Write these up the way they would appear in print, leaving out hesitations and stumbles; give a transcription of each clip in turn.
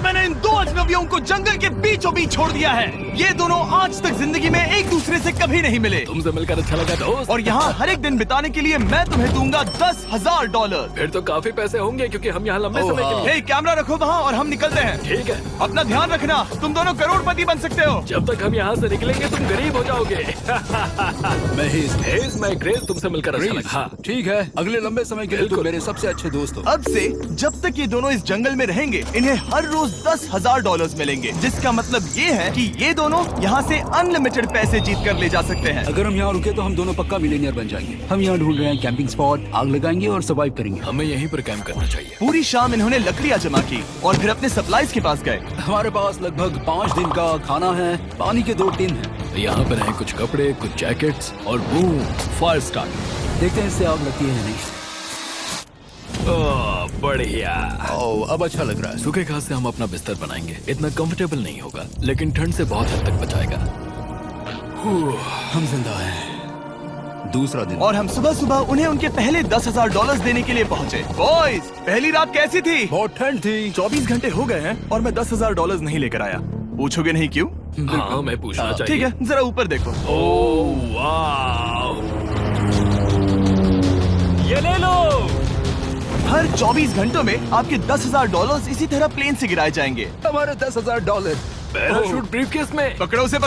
मैंने इन दो अजनबियों को जंगल के बीचों बीच छोड़ दिया है। ये दोनों आज तक जिंदगी में एक दूसरे से कभी नहीं मिले। तुमसे मिलकर अच्छा लगा दोस्त। और यहाँ हर एक दिन बिताने के लिए मैं तुम्हें दूंगा $10,000। फिर तो काफी पैसे होंगे क्योंकि हम यहाँ लंबे समय के लिए। हे, कैमरा रखो वहाँ और हम निकलते हैं। ठीक है। अपना ध्यान रखना, तुम दोनों करोड़पति बन सकते हो। जब तक हम यहाँ से निकलेंगे तुम गरीब हो जाओगे। मैं ग्रेस, तुमसे मिलकर अच्छा लगा। हाँ। ठीक है, अगले लंबे समय के लिए तुम मेरे सबसे अच्छे दोस्त हो। अब से जब तक ये दोनों इस जंगल में रहेंगे, इन्हें हर रोज $10,000 मिलेंगे, जिसका मतलब ये है कि ये दोनों यहाँ से अनलिमिटेड पैसे जीत कर ले जा सकते हैं। अगर हम यहाँ रुके तो हम दोनों पक्का मिलीनियर बन जाएंगे। हम यहाँ ढूंढ रहे हैं कैंपिंग स्पॉट, आग लगाएंगे और सर्वाइव करेंगे। हमें यहीं पर कैंप करना चाहिए। पूरी शाम इन्होंने लकड़ियाँ जमा की और फिर अपने सप्लाईज के पास गए। हमारे पास लगभग 5 दिन का खाना है, पानी के 2 टिन हैं। यहाँ पर हैं कुछ कपड़े, कुछ जैकेट्स और बूम, फायर स्टार्ट। देखते हैं इससे आग लगती है या नहीं। बढ़िया। अब अच्छा लग रहा है। सूखे घास से हम अपना बिस्तर बनाएंगे। इतना कंफर्टेबल नहीं होगा, लेकिन ठंड से बहुत हद तक बचाएगा। हम जिंदा हैं। दूसरा दिन और हम सुबह सुबह उन्हें उनके पहले $10,000 देने के लिए पहुँचे। बॉयज, पहली रात कैसी थी? बहुत ठंड थी। 24 घंटे हो गए हैं और मैं $10,000 नहीं लेकर आया। पूछोगे नहीं क्यों? हाँ, मैं पूछना चाहिए। ठीक है, जरा ऊपर देखो। ओह वाह, ये ले लो। हर 24 घंटों में आपके $10,000 इसी तरह प्लेन से गिराए जाएंगे। हमारे $10,000। पैराशूट ब्रीफकेस में। पकड़ो उसे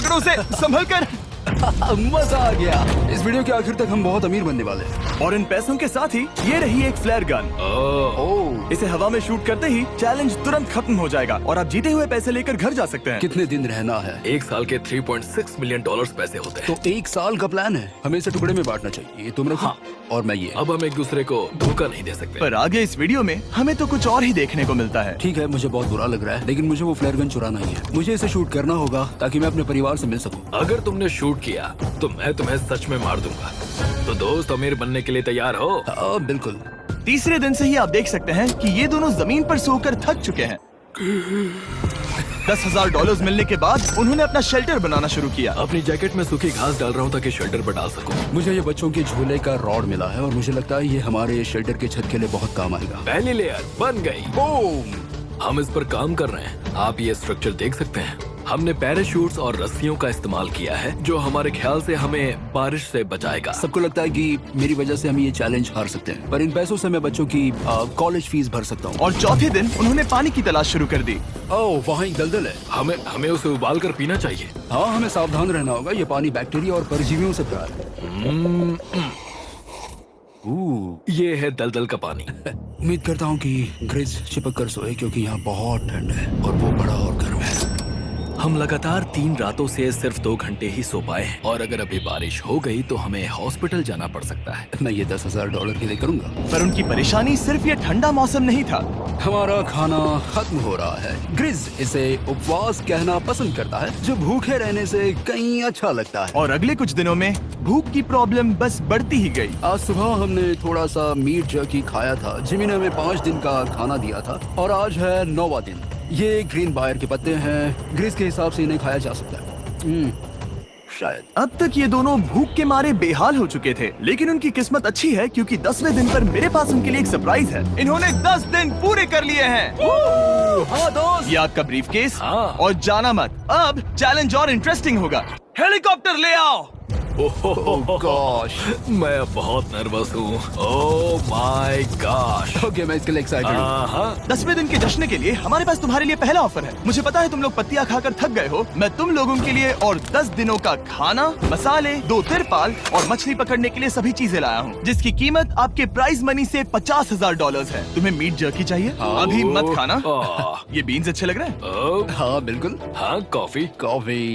संभल कर। मजा आ गया। इस वीडियो के आखिर तक हम बहुत अमीर बनने वाले हैं। और इन पैसों के साथ ही ये रही एक फ्लेयर गन। इसे हवा में शूट करते ही चैलेंज तुरंत खत्म हो जाएगा और आप जीते हुए पैसे लेकर घर जा सकते हैं। कितने दिन रहना है? 1 साल के $3.6 मिलियन पैसे होते हैं। तो 1 साल का प्लान है। हमें इसे टुकड़े में बांटना चाहिए। ये तुम रखो। हाँ। और मैं ये। अब हम एक दूसरे को धोखा नहीं दे सकते। पर आगे इस वीडियो में हमें तो कुछ और ही देखने को मिलता है। ठीक है, मुझे बहुत बुरा लग रहा है, लेकिन मुझे वो फ्लेयर गन चुराना ही है। मुझे इसे शूट करना होगा ताकि मैं अपने परिवार से मिल सकूं। अगर तुमने शूट किया तो मैं तुम्हें सच में मार दूंगा। तो दोस्त, अमीर बनने के लिए तैयार हो? बिल्कुल। तीसरे दिन से ही आप देख सकते हैं कि ये दोनों जमीन पर सोकर थक चुके हैं। $10,000 मिलने के बाद उन्होंने अपना शेल्टर बनाना शुरू किया। अपनी जैकेट में सूखी घास डाल रहा हूँ ताकि शेल्टर पर डाल सकूं। मुझे ये बच्चों के झूले का रॉड मिला है और मुझे लगता है ये हमारे शेल्टर के छत के लिए बहुत काम आएगा। पहली लेयर बन गई। बूम! हम इस पर काम कर रहे हैं। आप ये स्ट्रक्चर देख सकते हैं। हमने पैराशूट्स और रस्सियों का इस्तेमाल किया है, जो हमारे ख्याल से हमें बारिश से बचाएगा। सबको लगता है कि मेरी वजह से हम ये चैलेंज हार सकते हैं, पर इन पैसों से मैं बच्चों की कॉलेज फीस भर सकता हूँ। और चौथे दिन उन्होंने पानी की तलाश शुरू कर दी। ओह, वहाँ एक दलदल है। हमें उसे उबाल कर पीना चाहिए। हाँ, हमें सावधान रहना होगा। ये पानी बैक्टीरिया और परजीवियों से भरा है। ये है दलदल का पानी। उम्मीद करता हूँ कि ग्रिज चिपक कर सोए, क्योंकि यहाँ बहुत ठंड है और वो बड़ा और गर्म है। हम लगातार 3 रातों से सिर्फ 2 घंटे ही सो पाए हैं और अगर अभी बारिश हो गई तो हमें हॉस्पिटल जाना पड़ सकता है। मैं ये $10,000 के लिए करूंगा। पर उनकी परेशानी सिर्फ ये ठंडा मौसम नहीं था। हमारा खाना खत्म हो रहा है। ग्रिज इसे उपवास कहना पसंद करता है, जो भूखे रहने से कहीं अच्छा लगता है। और अगले कुछ दिनों में भूख की प्रॉब्लम बस बढ़ती ही गई। आज सुबह हमने थोड़ा सा मीट जर्की खाया था। जिमी ने हमें 5 दिन का खाना दिया था और आज है 9वां दिन। ये ग्रीन बायर के पत्ते हैं। ग्रिज के हिसाब से इन्हें खाया जा सकता है। शायद। अब तक ये दोनों भूख के मारे बेहाल हो चुके थे, लेकिन उनकी किस्मत अच्छी है क्योंकि 10वें दिन पर मेरे पास उनके लिए एक सरप्राइज है। इन्होंने 10 दिन पूरे कर लिए हैं। हाँ दोस्त, ये आपका ब्रीफकेस। हाँ। और जाना मत, अब चैलेंज और इंटरेस्टिंग होगा। हेलीकॉप्टर ले आओ। गॉश, मैं बहुत नर्वस हूँ। Oh my gosh. ओके, मैं इसके लिए एक्साइटेड हूँ। हाँ। 10वें दिन के जश्न के लिए हमारे पास तुम्हारे लिए पहला ऑफर है। मुझे पता है तुम लोग पत्तियां खाकर थक गए हो। मैं तुम लोगों के लिए और 10 दिनों का खाना, मसाले, 2 तिरपाल और मछली पकड़ने के लिए सभी चीजें लाया हूँ, जिसकी कीमत आपके प्राइज मनी से $50,000 है। तुम्हें मीट जर्की चाहिए? अभी मत खाना। ये बीन्स अच्छे लग रहे हैं। हाँ बिल्कुल। हाँ, कॉफी।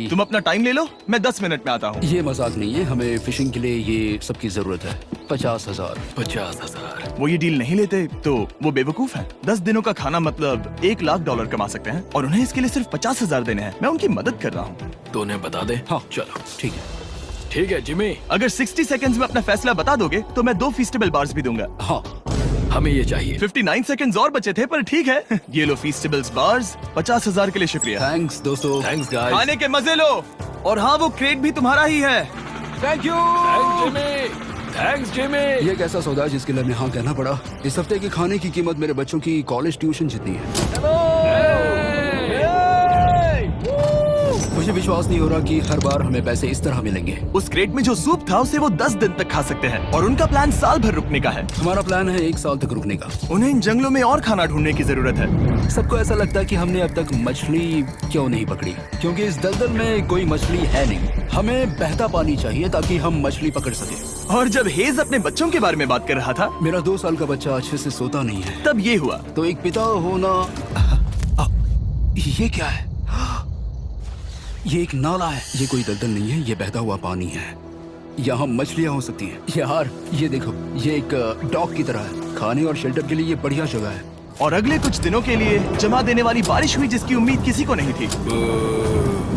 तुम अपना टाइम ले लो, मैं 10 मिनट में आता हूँ। ये मजाक नहीं है, हमें फिशिंग के लिए ये सबकी जरूरत है। 50,000। 50,000। वो ये डील नहीं लेते तो वो बेवकूफ हैं। 10 दिनों का खाना मतलब $1,00,000 कमा सकते हैं और उन्हें इसके लिए सिर्फ 50,000 देने हैं। मैं उनकी मदद कर रहा हूँ। तो उन्हें बता दे। हाँ चलो ठीक है। ठीक है जिमी। अगर 60 सेकंड्स में अपना फैसला बता दोगे तो मैं 2 फीस्टेबल बार्स भी दूंगा। हाँ, हमें ये चाहिए। 59 सेकंड्स और बचे थे, पर ठीक है। ये लो फीस्टेबल्स बार्स। 50,000 के लिए शुक्रिया। थैंक्स दोस्तों। Thanks guys. खाने के मजे लो। और हाँ, वो क्रेट भी तुम्हारा ही है। Thank you. Thanks Jimmy. ये एक ऐसा सौदा है जिसके लिए हमें हाँ कहना पड़ा। इस हफ्ते के खाने की कीमत मेरे बच्चों की कॉलेज ट्यूशन जितनी है। मुझे विश्वास नहीं हो रहा कि हर बार हमें पैसे इस तरह मिलेंगे। उस क्रेट में जो सूप था उसे वो 10 दिन तक खा सकते हैं और उनका प्लान साल भर रुकने का है। हमारा प्लान है 1 साल तक रुकने का। उन्हें इन जंगलों में और खाना ढूंढने की जरूरत है। सबको ऐसा लगता है कि हमने अब तक मछली क्यों नहीं पकड़ी, क्योंकि इस दलदल में कोई मछली है नहीं। हमें बहता पानी चाहिए ताकि हम मछली पकड़ सके। और जब हेज अपने बच्चों के बारे में बात कर रहा था, मेरा 2 साल का बच्चा अच्छे से सोता नहीं है। तब ये हुआ। तो एक पिता होना, ये क्या है? ये एक नाला है। ये कोई दलदल नहीं है, ये बहता हुआ पानी है। यहाँ मछलियाँ हो सकती हैं। यार ये देखो, ये एक डॉक की तरह है। खाने और शेल्टर के लिए ये बढ़िया जगह है। और अगले कुछ दिनों के लिए जमा देने वाली बारिश हुई जिसकी उम्मीद किसी को नहीं थी।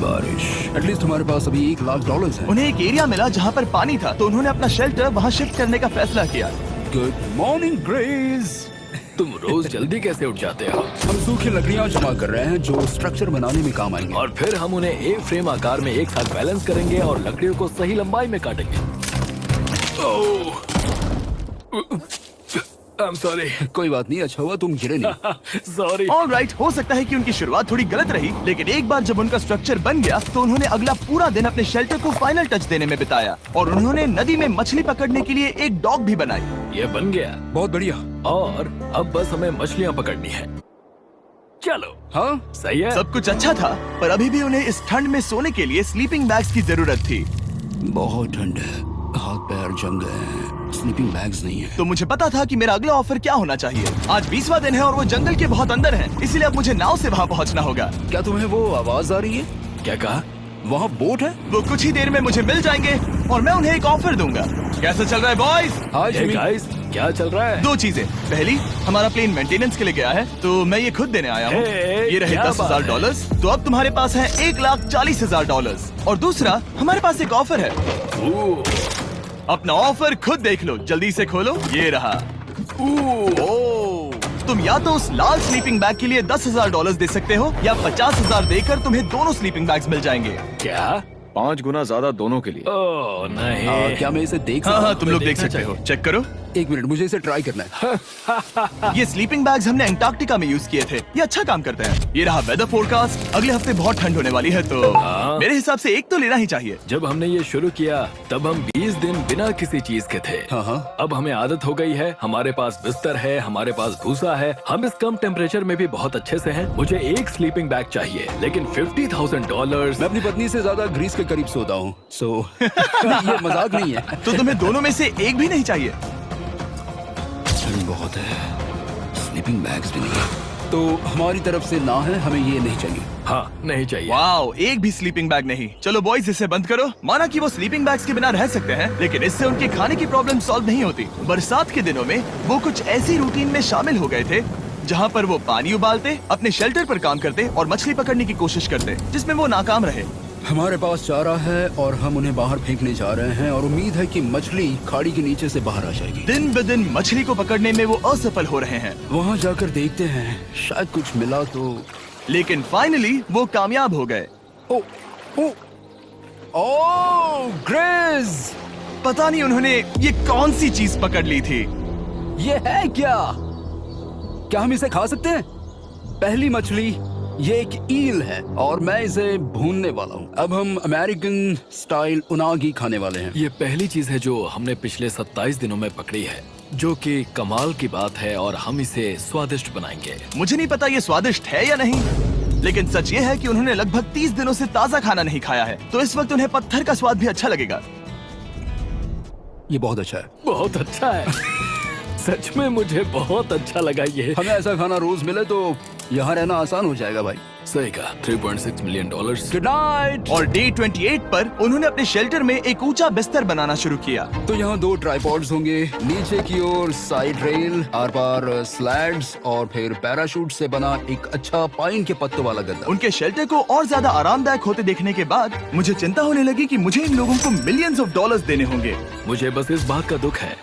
बारिश। एटलीस्ट हमारे पास अभी $1 लाख है। उन्हें एक एरिया मिला जहाँ पर पानी था, तो उन्होंने अपना शेल्टर वहाँ शिफ्ट करने का फैसला किया। Good morning grace. तुम रोज जल्दी कैसे उठ जाते हो? हम सूखी लकड़ियाँ जमा कर रहे हैं जो स्ट्रक्चर बनाने में काम आएंगे। और फिर हम उन्हें एक फ्रेम आकार में एक साथ बैलेंस करेंगे और लकड़ियों को सही लंबाई में काटेंगे। I'm sorry. कोई बात नहीं, अच्छा हुआ तुम गिरे नहीं। Sorry. ऑलराइट, हो सकता है कि उनकी शुरुआत थोड़ी गलत रही, लेकिन एक बार जब उनका स्ट्रक्चर बन गया तो उन्होंने अगला पूरा दिन अपने शेल्टर को फाइनल टच देने में बिताया और उन्होंने नदी में मछली पकड़ने के लिए एक डॉग भी बनाई। ये बन गया बहुत बढ़िया। और अब बस हमें मछलियाँ पकड़नी है। चलो। हाँ सही है। सब कुछ अच्छा था, पर अभी भी उन्हें इस ठंड में सोने के लिए स्लीपिंग बैग्स की जरूरत थी। बहुत ठंड है, हाथ पैर जम गए हैं, स्लीपिंग बैग्स नहीं है। तो मुझे पता था कि मेरा अगला ऑफर क्या होना चाहिए। आज 20वां दिन है और वो जंगल के बहुत अंदर है, इसलिए अब मुझे नाव से वहाँ पहुँचना होगा। क्या तुम्हें वो आवाज आ रही है? क्या कहा? वहाँ बोट है? वो कुछ ही देर में मुझे मिल जाएंगे और मैं उन्हें एक ऑफर दूंगा। कैसा चल रहा है बॉयज? हाय Hey जिमी। guys, क्या चल रहा है? 2 चीजें। पहली, हमारा प्लेन मेंटेनेंस के लिए गया है, तो मैं ये खुद देने आया हूँ। Hey, ये रहे क्या $10,000, तो अब तुम्हारे पास है $1,40,000। और दूसरा, हमारे पास एक ऑफर है। अपना ऑफर खुद देख लो, जल्दी से खोलो। ये रहा। तुम या तो उस लाल स्लीपिंग बैग के लिए $10,000 दे सकते हो, या 50,000 देकर तुम्हें दोनों स्लीपिंग बैग्स मिल जाएंगे। क्या? 5 गुना ज्यादा दोनों के लिए। ओह नहीं। क्या मैं इसे देख हाँ सकता हाँ, हूँ? तुम लोग देख देखना सकते हो। चाहिए। चेक करो। 1 मिनट, मुझे इसे ट्राई करना है। ये स्लीपिंग बैग्स हमने अंटार्कटिका में यूज किए थे। ये अच्छा काम करते हैं। ये रहा वेदर फोरकास्ट। अगले हफ्ते बहुत ठंड होने वाली है, तो हाँ। मेरे हिसाब से एक तो लेना ही चाहिए। जब हमने ये शुरू किया तब हम 20 दिन बिना किसी चीज के थे। हाँ। अब हमें आदत हो गई है। हमारे पास बिस्तर है, हमारे पास भूसा है। हम इस कम टेम्परेचर में भी बहुत अच्छे से हैं। मुझे एक स्लीपिंग बैग चाहिए, लेकिन $50,000। मैं अपनी पत्नी से ज्यादा ग्रीस के करीब सोता हूँ, सो ये मजाक नहीं है। तो तुम्हें दोनों में से एक भी नहीं चाहिए? ठंड बहुत है, स्लीपिंग बैग्स भी नहीं है। तो हमारी तरफ से ना है, हमें ये नहीं चाहिए। हाँ, नहीं चाहिए। वाओ, एक भी स्लीपिंग बैग नहीं। चलो बॉयज, इसे बंद करो। माना कि वो स्लीपिंग बैग्स के बिना रह सकते हैं, लेकिन इससे उनके खाने की प्रॉब्लम सॉल्व नहीं होती। बरसात के दिनों में वो कुछ ऐसी रूटीन में शामिल हो गए थे जहाँ पर वो पानी उबालते, अपने शेल्टर पर काम करते और मछली पकड़ने की कोशिश करते, जिसमें वो नाकाम रहे। हमारे पास चारा है और हम उन्हें बाहर फेंकने जा रहे हैं और उम्मीद है कि मछली खाड़ी के नीचे से बाहर आ जाएगी। दिन ब दिन मछली को पकड़ने में वो असफल हो रहे हैं, वहाँ जाकर देखते हैं, शायद कुछ मिला तो। लेकिन फाइनली वो कामयाब हो गए। ओ, ओ, ओ, ग्रेस! पता नहीं उन्होंने ये कौन सी चीज पकड़ ली थी। ये है क्या? क्या हम इसे खा सकते हैं? पहली मछली, ये एक ईल है और मैं इसे भूनने वाला हूँ। अब हम अमेरिकन स्टाइल उनागी खाने वाले हैं। ये पहली चीज है जो हमने पिछले 27 दिनों में पकड़ी है, जो कि कमाल की बात है और हम इसे स्वादिष्ट बनाएंगे। मुझे नहीं पता ये स्वादिष्ट है या नहीं, लेकिन सच ये है कि उन्होंने लगभग 30 दिनों से ताजा खाना नहीं खाया है, तो इस वक्त उन्हें पत्थर का स्वाद भी अच्छा लगेगा। ये बहुत अच्छा है। बहुत अच्छा है। सच में मुझे बहुत अच्छा लगा ये। हमें ऐसा खाना रोज मिले तो यहाँ रहना आसान हो जाएगा भाई। सही कहा। $3.6 मिलियन। Good night. और डे 28 पर उन्होंने अपने शेल्टर में एक ऊंचा बिस्तर बनाना शुरू किया। तो यहाँ 2 ट्राइपॉड्स होंगे, नीचे की ओर side rail, are par slides और फिर पैराशूट से बना एक अच्छा पाइन के पत्तों वाला गद्दा। उनके शेल्टर को और ज्यादा आरामदायक होते देखने के बाद मुझे चिंता होने लगी कि मुझे इन लोगों को मिलियंस ऑफ डॉलर्स देने होंगे। मुझे बस इस बात का दुख है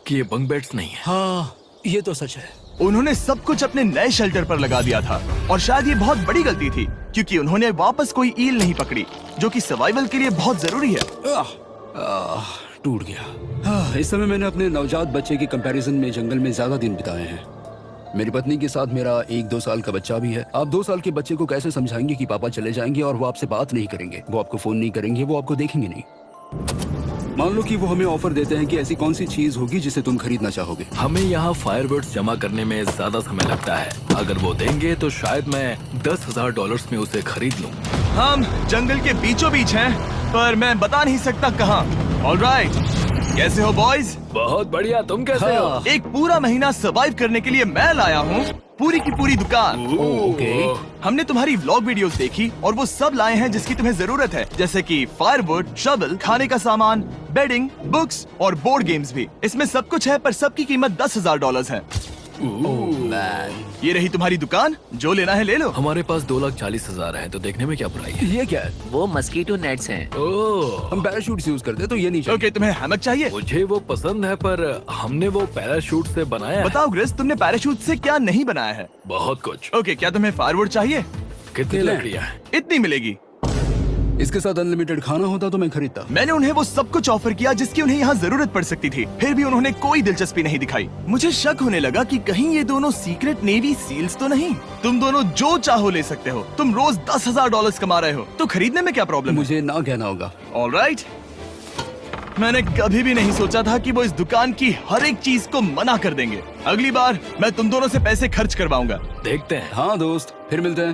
कि ये बंक बेड्स नहीं है। हाँ, ये तो सच है। उन्होंने सब कुछ अपने नए शेल्टर पर लगा दिया था और शायद ये बहुत बड़ी गलती थी, क्योंकि उन्होंने वापस कोई ईल नहीं पकड़ी, जो कि सर्वाइवल के लिए बहुत जरूरी है। टूट गया। इस समय मैंने अपने नवजात बच्चे के कंपैरिजन में जंगल में ज्यादा दिन बिताए हैं। मेरी पत्नी के साथ मेरा 1-2 साल का बच्चा भी है। आप 2 साल के बच्चे को कैसे समझाएंगे कि पापा चले जाएंगे और वो आपसे बात नहीं करेंगे, वो आपको फोन नहीं करेंगे, वो आपको देखेंगे नहीं। मान लो कि वो हमें ऑफर देते हैं कि ऐसी कौन सी चीज होगी जिसे तुम खरीदना चाहोगे। हमें यहाँ फायरवर्ड्स जमा करने में ज्यादा समय लगता है। अगर वो देंगे तो शायद मैं $10,000 में उसे खरीद लूँ। हम जंगल के बीचों बीच हैं, पर मैं बता नहीं सकता कहाँ। ऑलराइट, कैसे हो बॉयज? बहुत बढ़िया, तुम कैसे हो? एक पूरा महीना सर्वाइव करने के लिए मैं लाया हूँ पूरी की पूरी दुकान। ओके। हमने तुम्हारी व्लॉग वीडियोस देखी और वो सब लाए हैं जिसकी तुम्हें जरूरत है, जैसे कि फायरवुड, शवल, खाने का सामान, बेडिंग, बुक्स और बोर्ड गेम्स भी। इसमें सब कुछ है, पर सबकी कीमत $10,000 है। मैन, ये रही तुम्हारी दुकान, जो लेना है ले लो। हमारे पास 2,40,000 है, तो देखने में क्या बुराई है? ये क्या है? वो मस्कीटो नेट्स हैं। ओह, हम पैराशूट यूज करते हैं तो ये नहीं चाहिए। ओके, तुम्हें हैमक चाहिए? मुझे वो पसंद है, पर हमने वो पैराशूट से बनाया है। बताओ ग्रेस, तुमने पैराशूट से क्या नहीं बनाया है? बहुत कुछ। ओके, क्या तुम्हें फायरवुड चाहिए? कितनी लकड़ियाँ हैं? इतनी मिलेगी। इसके साथ अनलिमिटेड खाना होता तो मैं खरीदता। मैंने उन्हें वो सब कुछ ऑफर किया जिसकी उन्हें यहाँ जरूरत पड़ सकती थी, फिर भी उन्होंने कोई दिलचस्पी नहीं दिखाई। मुझे शक होने लगा कि कहीं ये दोनों सीक्रेट नेवी सील्स तो नहीं। तुम दोनों जो चाहो ले सकते हो। तुम रोज $10,000 कमा रहे हो, तो खरीदने में क्या प्रॉब्लम है? मुझे ना कहना होगा। ऑलराइट, मैंने कभी भी नहीं सोचा था कि वो इस दुकान की हर एक चीज को मना कर देंगे। अगली बार मैं तुम दोनों से पैसे खर्च करवाऊंगा। देखते हैं। हाँ दोस्त, फिर मिलते हैं।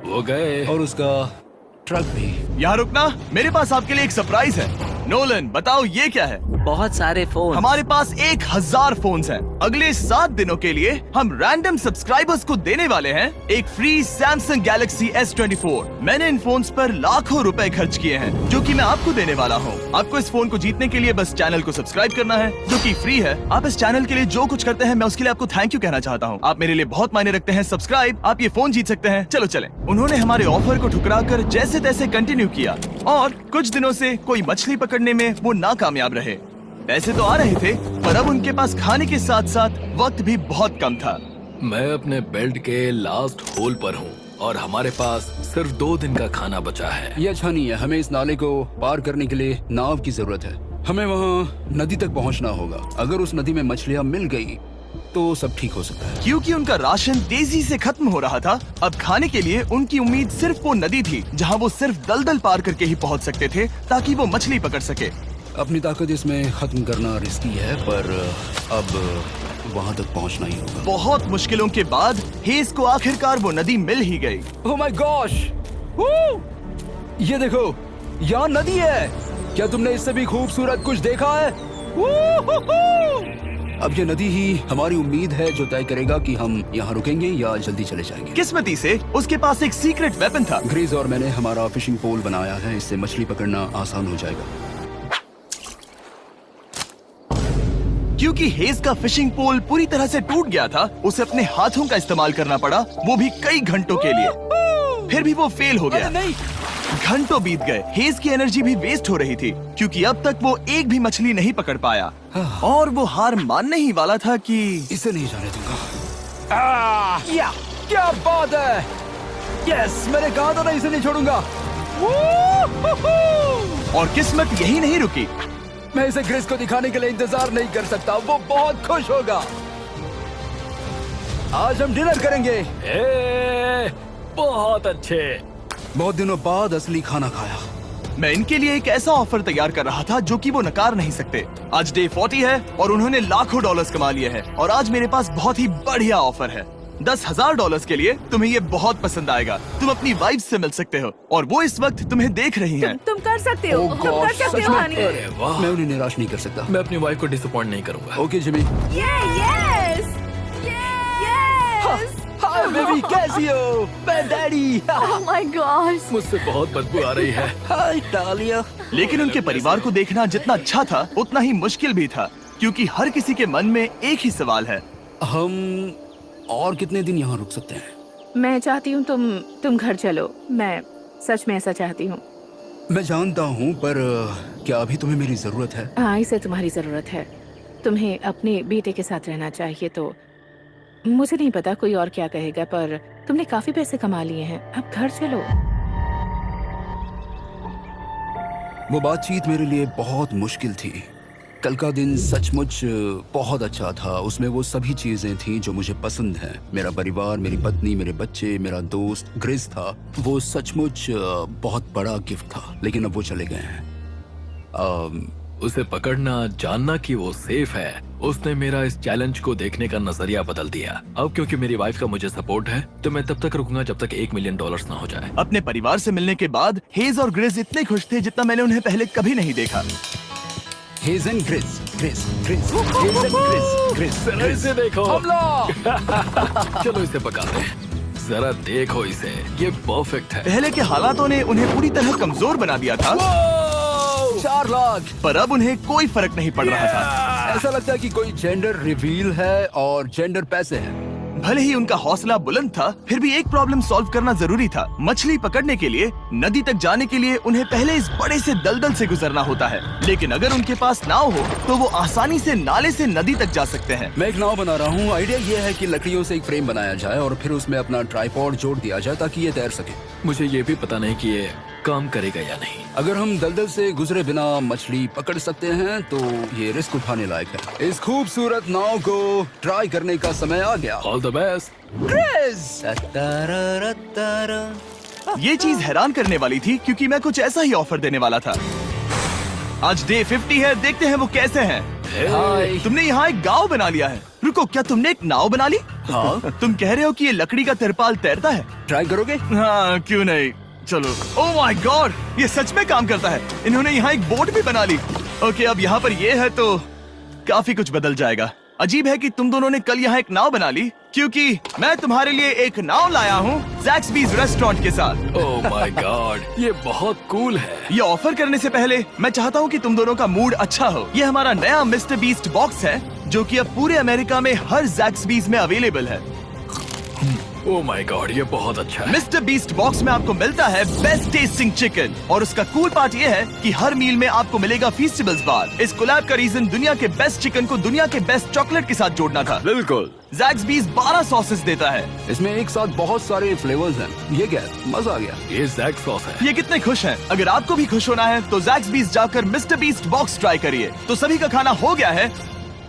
वो गए। और उसका ट्रक भी। यहाँ रुकना, मेरे पास आपके लिए एक सरप्राइज है। नोलन, बताओ ये क्या है? बहुत सारे फोन। हमारे पास 1,000 फोन्स हैं। अगले 7 दिनों के लिए हम रैंडम सब्सक्राइबर्स को देने वाले हैं एक फ्री सैमसंग गैलेक्सी S24। मैंने इन फोन्स पर लाखों रुपए खर्च किए हैं, जो कि मैं आपको देने वाला हूँ। आपको इस फोन को जीतने के लिए बस चैनल को सब्सक्राइब करना है, जो कि फ्री है। आप इस चैनल के लिए जो कुछ करते हैं, मैं उसके लिए आपको थैंक यू कहना चाहता हूँ। आप मेरे लिए बहुत मायने रखते हैं। सब्सक्राइब, आप ये फोन जीत सकते हैं। चलो चले। उन्होंने हमारे ऑफर को ठुकरा कर जैसे तैसे कंटिन्यू किया, और कुछ दिनों से कोई मछली पकड़ने में वो नाकामयाब रहे। पैसे तो आ रहे थे, पर अब उनके पास खाने के साथ साथ वक्त भी बहुत कम था। मैं अपने बेल्ट के लास्ट होल पर हूँ और हमारे पास सिर्फ 2 दिन का खाना बचा है। ये अच्छा नहीं है। हमें इस नाले को पार करने के लिए नाव की जरूरत है। हमें वहाँ नदी तक पहुँचना होगा। अगर उस नदी में मछलियाँ मिल गई तो सब ठीक हो सकता है। क्योंकि उनका राशन तेजी से खत्म हो रहा था, अब खाने के लिए उनकी उम्मीद सिर्फ वो नदी थी, जहाँ वो सिर्फ दलदल पार करके ही पहुँच सकते थे, ताकि वो मछली पकड़ सके। अपनी ताकत इसमें खत्म करना रिस्की है, पर अब वहाँ तक पहुँचना ही होगा। बहुत मुश्किलों के बाद हेज को आखिरकार वो नदी मिल ही गई। Oh my gosh! ये देखो, यहाँ नदी है। क्या तुमने इससे भी खूबसूरत कुछ देखा है? अब ये नदी ही हमारी उम्मीद है, जो तय करेगा कि हम यहाँ रुकेंगे या जल्दी चले जाएंगे। किस्मती से उसके पास एक सीक्रेट वेपन था। ग्रीज और मैंने हमारा फिशिंग पोल बनाया है, इससे मछली पकड़ना आसान हो जाएगा। क्योंकि हेज का फिशिंग पोल पूरी तरह से टूट गया था, उसे अपने हाथों का इस्तेमाल करना पड़ा, वो भी कई घंटों के लिए। फिर भी वो फेल हो गया। नहीं, घंटों बीत गए। हेज की एनर्जी भी वेस्ट हो रही थी, क्योंकि अब तक वो एक भी मछली नहीं पकड़ पाया, और वो हार मानने ही वाला था कि इसे नहीं जाने दूंगा। या क्या बात है! यस, मैंने कहा था ना, इसे नहीं छोड़ूंगा। और किस्मत यही नहीं रुकी। मैं इसे ग्रेस को दिखाने के लिए इंतजार नहीं कर सकता। वो बहुत खुश होगा। आज हम डिनर करेंगे। बहुत अच्छे। बहुत दिनों बाद असली खाना खाया। मैं इनके लिए एक ऐसा ऑफर तैयार कर रहा था जो कि वो नकार नहीं सकते। आज डे 40 है और उन्होंने लाखों डॉलर्स कमा लिए हैं, और आज मेरे पास बहुत ही बढ़िया ऑफर है। $10,000 के लिए तुम्हें ये बहुत पसंद आएगा। तुम अपनी वाइफ से मिल सकते हो, और वो इस वक्त तुम्हें देख रही हैं। तुम कर सकते हो। Oh तुम कर gosh, सकते सच हो में? हनी। अरे वाह, मैं उन्हें निराश नहीं कर सकता। मैं अपनी वाइफ को डिसअपॉइंट नहीं करूंगा। Okay Jimmy. Yes hi baby, कैसी हो? मैं डैडी। Oh my God. मुझसे बहुत बदबू आ रही है। हाय डालिया। लेकिन उनके परिवार को देखना जितना अच्छा था, उतना ही मुश्किल भी था, क्योंकि हर किसी के मन में एक ही सवाल है। हम और कितने दिन यहाँ रुक सकते हैं? मैं चाहती हूँ तुम घर चलो। मैं सच में ऐसा चाहती हूँ। मैं जानता हूँ, पर क्या अभी तुम्हें मेरी जरूरत है? हाँ, इसे तुम्हारी जरूरत है। तुम्हें अपने बेटे के साथ रहना चाहिए। तो मुझे नहीं पता कोई और क्या कहेगा, पर तुमने काफी पैसे कमा लिए हैं, अब घर चलो। वो बातचीत मेरे लिए बहुत मुश्किल थी। कल का दिन सचमुच बहुत अच्छा था। उसमें वो सभी चीजें थी जो मुझे पसंद हैं। मेरा परिवार, मेरी पत्नी, मेरे बच्चे, मेरा दोस्त ग्रिस था। वो सचमुच बहुत बड़ा गिफ्ट था, लेकिन अब वो चले गए हैं। उसे पकड़ना, जानना कि वो सेफ है, उसने मेरा इस चैलेंज को देखने का नजरिया बदल दिया। अब क्योंकि मेरी वाइफ का मुझे सपोर्ट है, तो मैं तब तक रुकूंगा जब तक $1 मिलियन ना हो जाए। अपने परिवार से मिलने के बाद हेज और ग्रिस इतने खुश थे जितना मैंने उन्हें पहले कभी नहीं देखा। हेज एंड ग्रिस, ग्रिस, ग्रिस, हेज एंड ग्रिस, ग्रिस, जरा ग्रिस। इसे देखो। हमला! चलो इसे पकाते हैं। जरा देखो इसे, ये परफेक्ट है। पहले के हालातों ने उन्हें पूरी तरह कमजोर बना दिया था, 4 लाख। पर अब उन्हें कोई फर्क नहीं पड़ रहा था। ऐसा लगता है कि कोई जेंडर रिवील है और जेंडर पैसे हैं। भले ही उनका हौसला बुलंद था, फिर भी एक प्रॉब्लम सॉल्व करना जरूरी था। मछली पकड़ने के लिए नदी तक जाने के लिए उन्हें पहले इस बड़े से दलदल से गुजरना होता है, लेकिन अगर उनके पास नाव हो तो वो आसानी से नाले से नदी तक जा सकते हैं। मैं एक नाव बना रहा हूँ। आइडिया ये है कि लकड़ियों से एक फ्रेम बनाया जाए और फिर उसमें अपना ट्राइपॉड जोड़ दिया जाए ताकि ये तैर सके। मुझे ये भी पता नहीं कि ये काम करेगा या नहीं। अगर हम दलदल से गुजरे बिना मछली पकड़ सकते हैं तो ये रिस्क उठाने लायक है। इस खूबसूरत नाव को ट्राई करने का समय आ गया। All the best. ये चीज हैरान करने वाली थी क्योंकि मैं कुछ ऐसा ही ऑफर देने वाला था। आज डे 50 है, देखते हैं वो कैसे हैं। हाय। तुमने यहाँ एक गांव बना लिया है। रुको, क्या तुमने एक नाव बना ली? हाँ। तुम कह रहे हो कि ये लकड़ी का तिरपाल तैरता है? ट्राई करोगे? हाँ, क्यों नहीं। चलो। ओह माय गॉड, ये सच में काम करता है। इन्होंने यहाँ एक बोट भी बना ली। ओके, अब यहाँ पर ये है तो काफी कुछ बदल जाएगा। अजीब है कि तुम दोनों ने कल यहाँ एक नाव बना ली, क्योंकि मैं तुम्हारे लिए एक नाव लाया हूँ ज़ैक्सबीज़ रेस्टोरेंट के साथ। ओह माय गॉड, ये बहुत कूल है। ये ऑफर करने से पहले मैं चाहता हूँ कि तुम दोनों का मूड अच्छा हो। ये हमारा नया मिस्टर बीस्ट बॉक्स है, जो कि अब पूरे अमेरिका में हर ज़ैक्सबीज़ में अवेलेबल है। ओह माय गॉड, ये बहुत अच्छा है। मिस्टर बीस्ट बॉक्स में आपको मिलता है बेस्ट टेस्टिंग चिकन, और उसका कूल पार्ट ये है कि हर मील में आपको मिलेगा फीस्टेबल्स बार। इस कोलैब का रीजन दुनिया के बेस्ट चिकन को दुनिया के बेस्ट चॉकलेट के साथ जोड़ना था। बिल्कुल। ज़ैक्सबीज़ 12 सॉसेस देता है। इसमें एक साथ बहुत सारे फ्लेवर्स हैं। ये क्या है? मजा आ गया। ये जैक सॉस है। ये कितने खुश हैं। अगर आपको भी खुश होना है तो ज़ैक्सबीज़ जाकर मिस्टर बीस्ट बॉक्स ट्राई करिए। तो सभी का खाना हो गया है,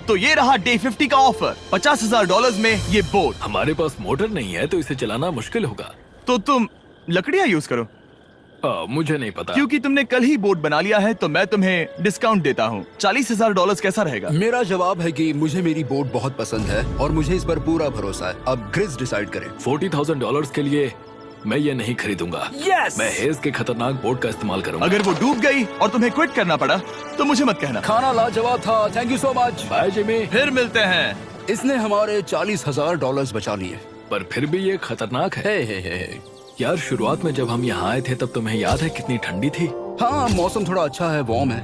तो ये रहा डे 50 का ऑफर। $50,000 में ये बोट। हमारे पास मोटर नहीं है तो इसे चलाना मुश्किल होगा। तो तुम लकड़ियाँ यूज करो। मुझे नहीं पता। क्योंकि तुमने कल ही बोट बना लिया है तो मैं तुम्हें डिस्काउंट देता हूँ। $40,000 कैसा रहेगा? मेरा जवाब है कि मुझे मेरी बोट बहुत पसंद है और मुझे इस पर पूरा भरोसा है। अब ग्रिस डिसाइड करे। $40,000 के लिए मैं ये नहीं खरीदूंगा। Yes! मैं हेज के खतरनाक बोट का इस्तेमाल करूंगा। अगर वो डूब गई और तुम्हें क्विट करना पड़ा तो मुझे मत कहना। खाना लाजवाब था। Thank you so much. Bye Jimmy. फिर मिलते हैं। इसने हमारे $40,000 बचा लिए। पर फिर भी ये खतरनाक है। हे। यार, शुरुआत में जब हम यहाँ आए थे तब तुम्हें याद है कितनी ठंडी थी? हाँ, मौसम थोड़ा अच्छा है, वार्म है।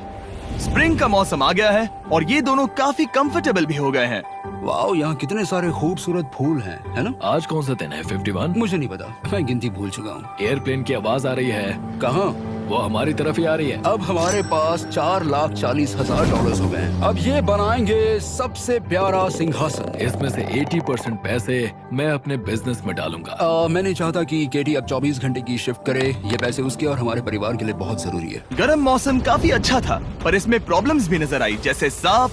स्प्रिंग का मौसम आ गया है और ये दोनों काफी कंफर्टेबल भी हो गए हैं। वाओ, यहाँ कितने सारे खूबसूरत फूल हैं, है ना? आज कौन सा दिन है? 51? मुझे नहीं पता, मैं गिनती भूल चुका हूँ। एयरप्लेन की आवाज आ रही है। कहाँ? वो हमारी तरफ ही आ रही है। अब हमारे पास $4,40,000 हो गए हैं। अब ये बनाएंगे सबसे प्यारा सिंहासन। इसमें से 80% पैसे मैं अपने बिजनेस में डालूंगा। मैं नहीं चाहता कि केटी अब 24 घंटे की शिफ्ट करे। ये पैसे उसके और हमारे परिवार के लिए बहुत जरूरी है। गर्म मौसम काफी अच्छा था, पर इसमें प्रॉब्लम्स भी नजर आई, जैसे सांप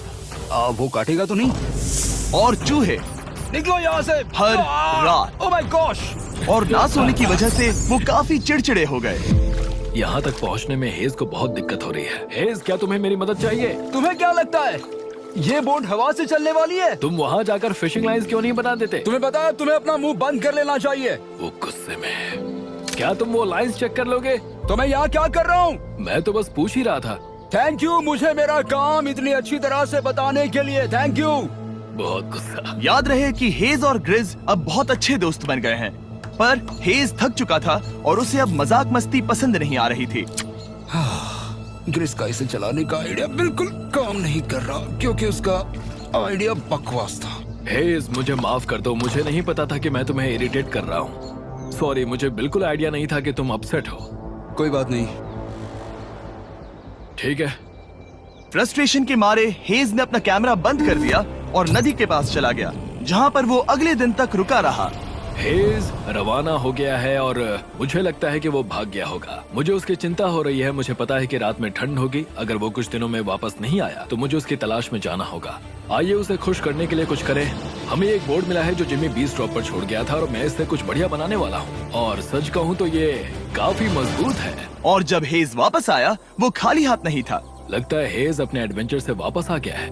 वो काटेगा तो नहीं? और चूहे निकलो यहाँ से हर रात। Oh my gosh! और ना सोने की वजह से वो काफी चिड़चिड़े हो गए। यहाँ तक पहुँचने में हेज को बहुत दिक्कत हो रही है। हेज, क्या तुम्हें मेरी मदद चाहिए? तुम्हें क्या लगता है ये बोट हवा से चलने वाली है? तुम वहाँ जाकर फिशिंग लाइंस क्यों नहीं बना देते? तुम्हें पता है, तुम्हें अपना मुंह बंद कर लेना चाहिए। वो गुस्से में। क्या तुम वो लाइंस चेक कर लोगे? तो मैं यहाँ क्या कर रहा हूँ? मैं तो बस पूछ ही रहा था। थैंक यू, मुझे मेरा काम इतनी अच्छी तरह से बताने के लिए। Thank you. बहुत गुस्सा। याद रहे कि हेज और ग्रिज अब बहुत अच्छे दोस्त बन गए हैं, पर हेज थक चुका था और उसे अब मजाक मस्ती पसंद नहीं आ रही थी। ग्रिस का इसे चलाने का आइडिया बिल्कुल काम नहीं कर रहा क्योंकि उसका आइडिया बकवास था। हेज, मुझे माफ कर दो। मुझे नहीं पता था कि मैं तुम्हें इरिटेट कर रहा हूँ। सॉरी, मुझे बिल्कुल आइडिया नहीं था कि तुम अपसेट हो। कोई बात नहीं। ठीक है। फ्रस्ट्रेशन के मारे हेज ने अपना कैमरा बंद कर दिया और नदी के पास चला गया, जहाँ पर वो अगले दिन तक रुका रहा। हेज रवाना हो गया है और मुझे लगता है कि वो भाग गया होगा। मुझे उसकी चिंता हो रही है। मुझे पता है कि रात में ठंड होगी। अगर वो कुछ दिनों में वापस नहीं आया तो मुझे उसकी तलाश में जाना होगा। आइए उसे खुश करने के लिए कुछ करें। हमें एक बोर्ड मिला है जो जिमी बीस ड्रॉप पर छोड़ गया था और मैं इससे कुछ बढ़िया बनाने वाला हूँ। और सच कहूँ तो ये काफी मजबूत है। और जब हेज वापस आया वो खाली हाथ नहीं था। लगता है हेज अपने एडवेंचर से वापस आ गया है।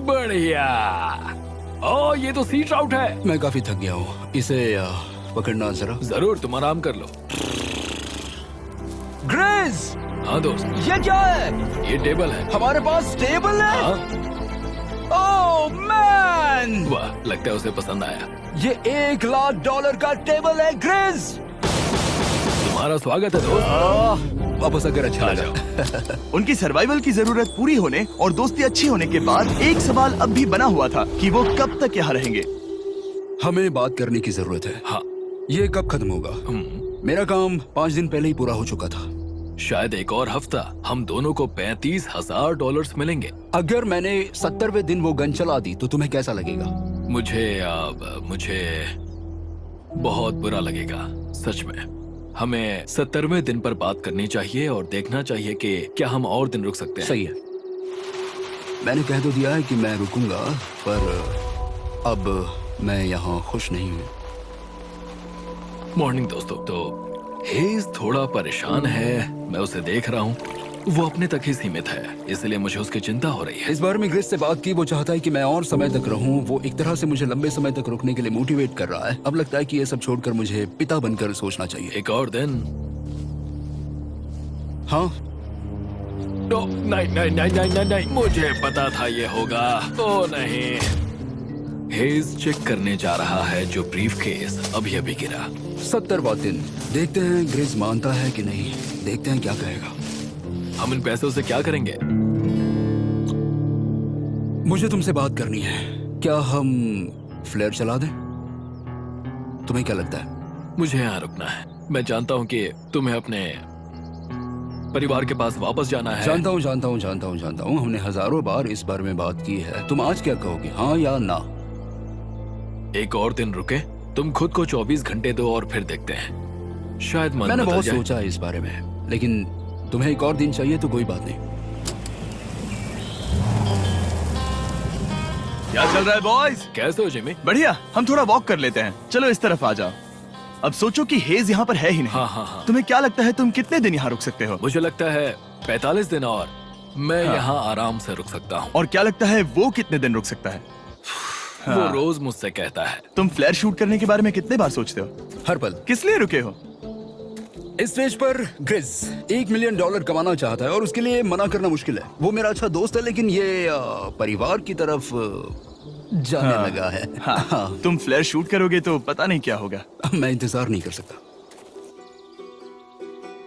बढ़िया। ओ, ये तो सी ट्राउट है। मैं काफी थक गया हूँ, इसे पकड़ना जरा। जरूर, तुम आराम कर लो। ग्रिज, हाँ दोस्त, ये क्या है? ये टेबल है। हमारे पास टेबल है। हाँ, ओह मैन, वाह, लगता है उसे पसंद आया। ये $1,00,000 का टेबल है ग्रिज। तुम्हारा स्वागत है दोस्त। वापस आकर अच्छा आ लगा। जाओ। उनकी सर्वाइवल की जरूरत पूरी होने और दोस्ती अच्छी होने के बाद एक सवाल अब भी बना हुआ था कि वो कब तक यहाँ रहेंगे। हमें बात करने की जरूरत है। हाँ, ये कब खत्म होगा? मेरा काम 5 दिन पहले ही पूरा हो चुका था। शायद एक और हफ्ता। हम दोनों को $35,000 मिलेंगे। अगर मैंने 70वें दिन वो गन चला दी तो तुम्हें कैसा लगेगा? मुझे बहुत बुरा लगेगा, सच में। हमें 70वें दिन पर बात करनी चाहिए और देखना चाहिए कि क्या हम और दिन रुक सकते हैं। सही है। मैंने कह तो दिया है कि मैं रुकूंगा, पर अब मैं यहाँ खुश नहीं हूँ। मॉर्निंग दोस्तों। तो हेज थोड़ा परेशान है, मैं उसे देख रहा हूँ। वो अपने तक ही सीमित है, इसलिए मुझे उसकी चिंता हो रही है। इस बार में ग्रिस से बात की, वो चाहता है कि मैं और समय तक रहूं। वो एक तरह से मुझे लंबे समय तक रुकने के लिए मोटिवेट कर रहा है। अब लगता है कि ये सब छोड़कर मुझे पिता बनकर सोचना चाहिए। एक और दिन। हाँ, नहीं नहीं नहीं नहीं नहीं नहीं, मुझे पता था ये होगा। ओ नहीं। हेज चेक करने जा रहा है जो ब्रीफकेस अभी अभी गिरा। 70वां दिन। देखते हैं ग्रिस मानता है कि नहीं। देखते हैं क्या कहेगा। हम इन पैसों से क्या करेंगे? मुझे तुमसे बात करनी है। क्या हम फ्लेयर चला दें? तुम्हें क्या लगता है? मुझे यहाँ रुकना है। मैं जानता हूँ कि तुम्हें अपने परिवार के पास वापस जाना है। जानता हूँ। हमने हजारों बार इस बारे में बात की है। तुम आज क्या कहोगे, हाँ या ना? एक और दिन रुके। तुम खुद को 24 घंटे दो और फिर देखते हैं। शायद मन मैंने बदल बहुत जाए। सोचा है इस बारे में, लेकिन तुम्हें एक और दिन चाहिए तो कोई बात नहीं। क्या चल रहा है बॉयज? कैसे हो जिमी? बढ़िया। हम थोड़ा वॉक कर लेते हैं। चलो इस तरफ आ जाओ। अब सोचो कि हेज यहाँ पर है ही नहीं। हाँ। तुम्हें क्या लगता है तुम कितने दिन यहाँ रुक सकते हो? मुझे लगता है 45 दिन और मैं यहाँ आराम से रुक सकता हूँ। और क्या लगता है वो कितने दिन रुक सकता है? वो रोज मुझसे कहता है। तुम फ्लेयर शूट करने के बारे में कितने बार सोचते हो? हर पल। किस लिए रुके हो? इस स्टेज पर ग्रिस $1 मिलियन कमाना चाहता है और उसके लिए मना करना मुश्किल है। वो मेरा अच्छा दोस्त है, लेकिन ये परिवार की तरफ जाने लगा है। हाँ। तुम फ्लेयर शूट करोगे तो पता नहीं क्या होगा। मैं इंतजार नहीं कर सकता।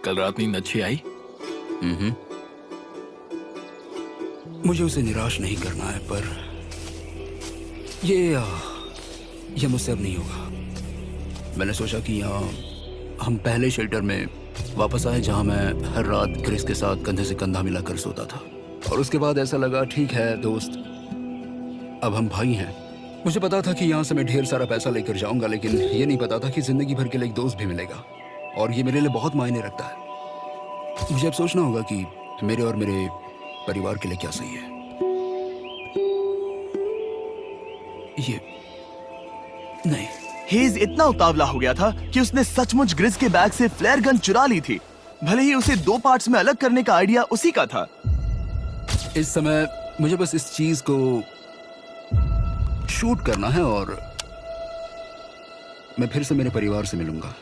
कल रात नींद अच्छी आई? मुझे उसे निराश नहीं करना है, पर ये मुझसे अब नहीं होगा। मैंने सोचा कि यहाँ हम पहले शेल्टर में वापस आए जहाँ मैं हर रात ग्रिस के साथ कंधे से कंधा मिलाकर सोता था। और उसके बाद ऐसा लगा, ठीक है दोस्त, अब हम भाई हैं। मुझे पता था कि यहाँ से मैं ढेर सारा पैसा लेकर जाऊंगा, लेकिन ये नहीं पता था कि जिंदगी भर के लिए एक दोस्त भी मिलेगा। और ये मेरे लिए बहुत मायने रखता है। मुझे अब सोचना होगा कि मेरे और मेरे परिवार के लिए क्या सही है। ये नहीं। हेज इतना उतावला हो गया था कि उसने सचमुच ग्रिस के बैग से फ्लेयर गन चुरा ली थी। भले ही उसे 2 पार्ट्स में अलग करने का आइडिया उसी का था। इस समय मुझे बस इस चीज को शूट करना है और मैं फिर से मेरे परिवार से मिलूंगा।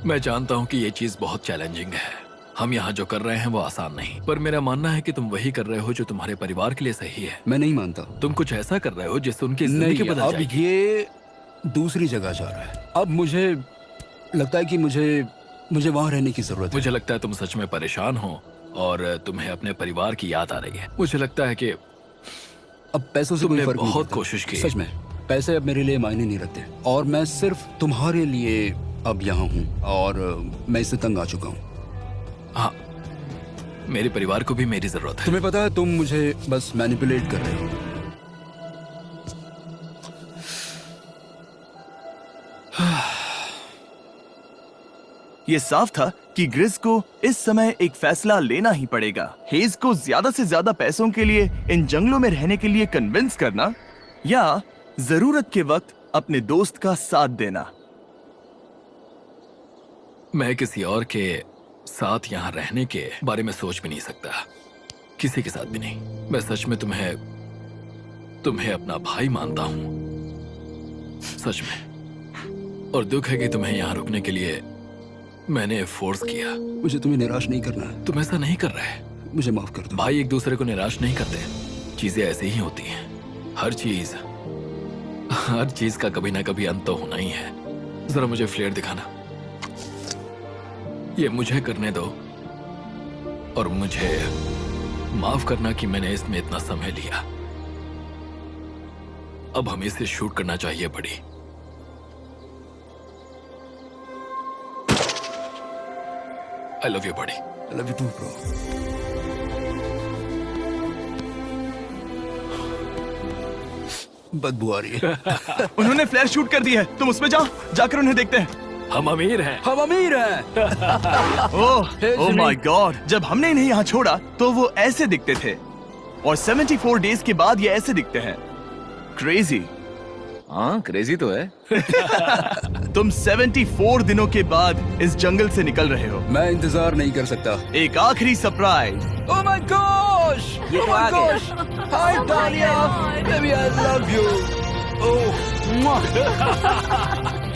मैं जानता हूँ कि ये चीज बहुत चैलेंजिंग है। हम यहाँ जो कर रहे हैं वो आसान नहीं, पर मेरा मानना है कि तुम वही कर रहे हो जो तुम्हारे परिवार के लिए सही है। मैं नहीं मानता। तुम कुछ ऐसा कर रहे हो जिससे उनकी जिंदगी नहीं, बदल अब जाएगी। ये दूसरी जगह जा रहा है। अब मुझे लगता है कि मुझे वहां रहने की जरूरत है। मुझे लगता है तुम सच में परेशान हो और तुम्हें अपने परिवार की याद आ रही है। मुझे लगता है कि अब पैसों से कोई तुमने फर्क नहीं बहुत पड़ता। कोशिश की। सच में पैसे अब मेरे लिए मायने नहीं रखते और मैं सिर्फ तुम्हारे लिए अब यहाँ हूँ और मैं इससे तंग आ चुका हूँ। हाँ, मेरे परिवार को भी मेरी जरूरत है। तुम्हें पता है, तुम मुझे बस मैनिपुलेट कर रहे हो। ये साफ था कि ग्रिस को इस समय एक फैसला लेना ही पड़ेगा। हेज को ज्यादा से ज्यादा पैसों के लिए इन जंगलों में रहने के लिए कन्विंस करना या जरूरत के वक्त अपने दोस्त का साथ देना। मैं किसी और के साथ यहाँ रहने के बारे में सोच भी नहीं सकता, किसी के साथ भी नहीं। मैं सच में तुम्हें अपना भाई मानता हूँ, सच में। और दुख है कि तुम्हें यहाँ रुकने के लिए मैंने फोर्स किया। मुझे तुम्हें निराश नहीं करना है। तुम ऐसा नहीं कर रहे। मुझे माफ कर दो। भाई एक दूसरे को निराश नहीं करते, चीजें ऐसे ही होती हैं। हर चीज का कभी ना कभी अंत तो होना ही है। जरा मुझे फ्लेयर दिखाना। ये मुझे करने दो और मुझे माफ करना कि मैंने इसमें इतना समय लिया। अब हमें इसे शूट करना चाहिए बड़ी। आई लव यू बड़ी। I love you too, bro. बदबू आ रही है। उन्होंने फ्लैर शूट कर दी है, तुम उसमें जाओ, जाकर उन्हें देखते हैं। हम अमीर हैं। हम अमीर हैं। ओह माय गॉड, जब हमने इन्हें यहाँ छोड़ा तो वो ऐसे दिखते थे और 74 डेज के बाद ये ऐसे दिखते हैं। क्रेजी। हाँ क्रेजी तो है। तुम 74 दिनों के बाद इस जंगल से निकल रहे हो। मैं इंतजार नहीं कर सकता। एक आखिरी सरप्राइज। Oh my gosh! ये तो आ गए। हाय डालिया, baby I love you. Oh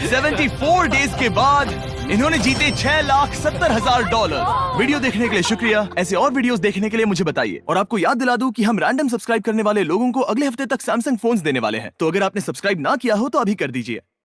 74 days के बाद इन्होंने जीते $6,70,000। वीडियो देखने के लिए शुक्रिया। ऐसे और वीडियोस देखने के लिए मुझे बताइए। और आपको याद दिला दूं कि हम रैंडम सब्सक्राइब करने वाले लोगों को अगले हफ्ते तक सैमसंग फोन्स देने वाले हैं। तो अगर आपने सब्सक्राइब ना किया हो तो अभी कर दीजिए।